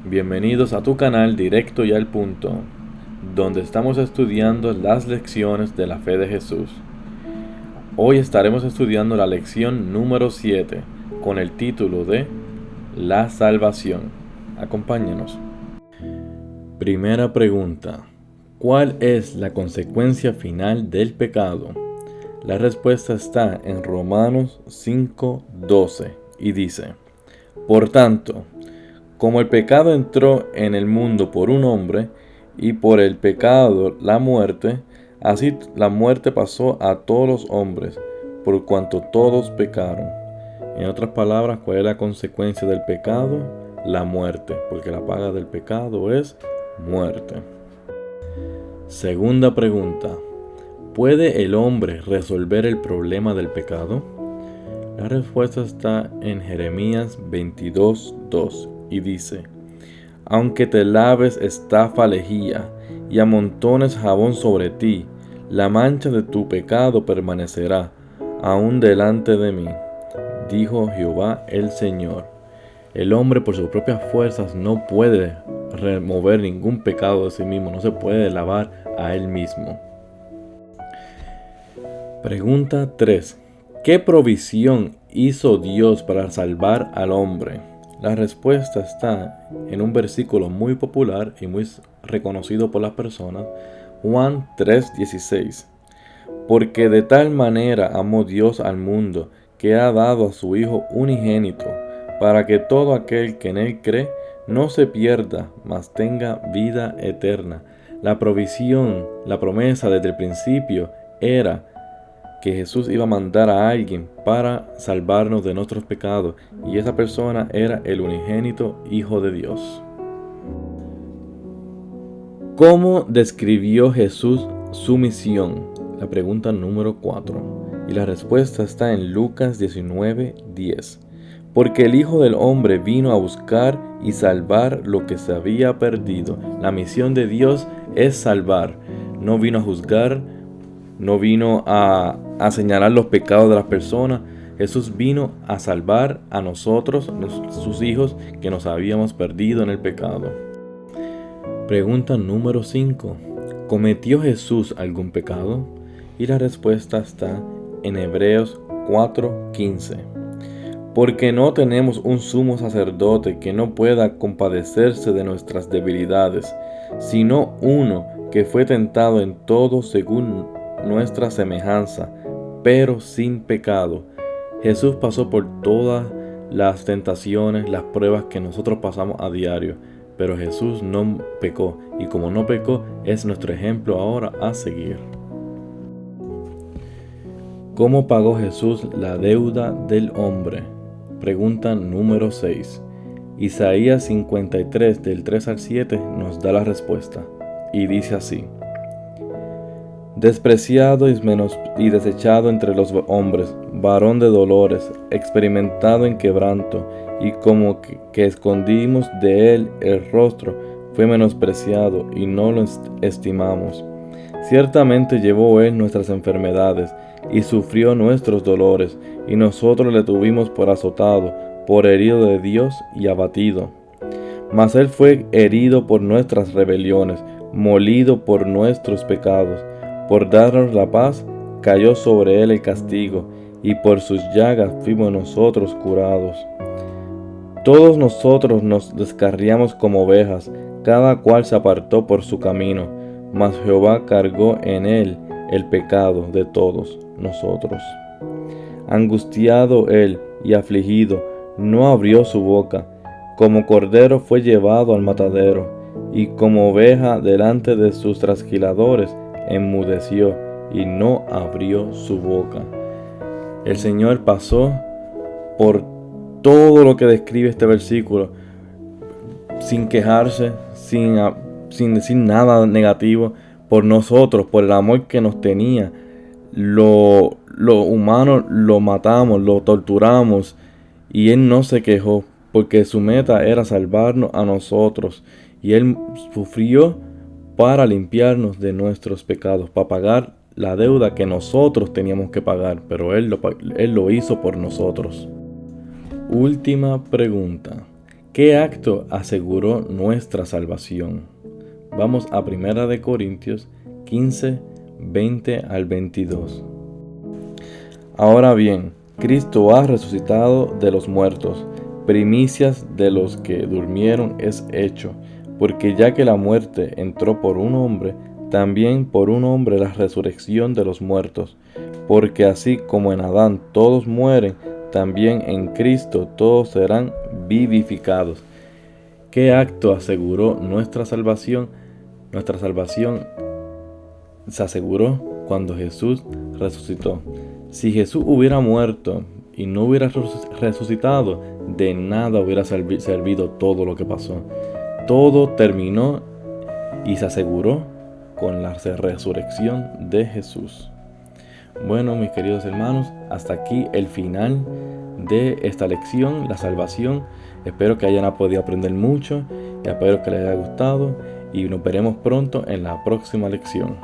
Bienvenidos a tu canal Directo y al Punto, donde estamos estudiando las lecciones de la fe de Jesús. Hoy estaremos estudiando la lección número 7 con el título de La Salvación. Acompáñenos. Primera pregunta: ¿cuál es la consecuencia final del pecado? La respuesta está en Romanos 5:12 y dice: Por tanto, como el pecado entró en el mundo por un hombre, y por el pecado la muerte, así la muerte pasó a todos los hombres, por cuanto todos pecaron. En otras palabras, ¿cuál es la consecuencia del pecado? La muerte, porque la paga del pecado es muerte. Segunda pregunta: ¿puede el hombre resolver el problema del pecado? La respuesta está en Jeremías 22:2 y dice: Aunque te laves estafa lejía y amontones jabón sobre ti, la mancha de tu pecado permanecerá aún delante de mí, dijo Jehová el Señor. El hombre por sus propias fuerzas no puede remover ningún pecado de sí mismo, no se puede lavar a él mismo. Pregunta 3. ¿Qué provisión hizo Dios para salvar al hombre? La respuesta está en un versículo muy popular y muy reconocido por las personas, Juan 3:16. Porque de tal manera amó Dios al mundo, que ha dado a su Hijo unigénito, para que todo aquel que en él cree no se pierda, mas tenga vida eterna. La provisión, la promesa desde el principio era que Jesús iba a mandar a alguien para salvarnos de nuestros pecados, y esa persona era el unigénito Hijo de Dios. ¿Cómo describió Jesús su misión? La pregunta número 4. Y la respuesta está en Lucas 19:10. Porque el Hijo del Hombre vino a buscar y salvar lo que se había perdido. La misión de Dios es salvar. No vino a juzgar, no vino a señalar los pecados de las personas. Jesús vino a salvar a nosotros, sus hijos, que nos habíamos perdido en el pecado. Pregunta número 5. ¿Cometió Jesús algún pecado? Y la respuesta está en Hebreos 4:15. Porque no tenemos un sumo sacerdote que no pueda compadecerse de nuestras debilidades, sino uno que fue tentado en todo según nuestra semejanza, pero sin pecado. Jesús pasó por todas las tentaciones, las pruebas que nosotros pasamos a diario, pero Jesús no pecó, y como no pecó, es nuestro ejemplo ahora a seguir. ¿Cómo pagó Jesús la deuda del hombre? Pregunta número 6. Isaías 53 del 3 al 7 nos da la respuesta, y dice así: Despreciado y desechado entre los hombres, varón de dolores, experimentado en quebranto, y como que escondimos de él el rostro, fue menospreciado y no lo estimamos. Ciertamente llevó él nuestras enfermedades y sufrió nuestros dolores, y nosotros le tuvimos por azotado, por herido de Dios y abatido. Mas él fue herido por nuestras rebeliones, molido por nuestros pecados. Por darnos la paz, cayó sobre él el castigo, y por sus llagas fuimos nosotros curados. Todos nosotros nos descarriamos como ovejas, cada cual se apartó por su camino, mas Jehová cargó en él el pecado de todos nosotros. Angustiado él y afligido, no abrió su boca. Como cordero fue llevado al matadero, y como oveja delante de sus trasquiladores, enmudeció y no abrió su boca. El Señor pasó por todo lo que describe este versículo, sin quejarse, sin decir nada negativo, por nosotros, por el amor que nos tenía. Lo humano lo matamos, lo torturamos, y Él no se quejó, porque su meta era salvarnos a nosotros, y Él sufrió para limpiarnos de nuestros pecados, para pagar la deuda que nosotros teníamos que pagar, pero Él lo hizo por nosotros. Última pregunta: ¿Qué acto aseguró nuestra salvación? Vamos a 1 Corintios 15, 20 al 22. Ahora bien, Cristo ha resucitado de los muertos, primicias de los que durmieron es hecho, porque ya que la muerte entró por un hombre, también por un hombre la resurrección de los muertos, porque así como en Adán todos mueren, también en Cristo todos serán vivificados. ¿Qué acto aseguró nuestra salvación? Nuestra salvación se aseguró cuando Jesús resucitó. Si Jesús hubiera muerto y no hubiera resucitado, de nada hubiera servido todo lo que pasó. Todo terminó y se aseguró con la resurrección de Jesús. Bueno, mis queridos hermanos, hasta aquí el final de esta lección, la salvación. Espero que hayan podido aprender mucho y espero que les haya gustado y nos veremos pronto en la próxima lección.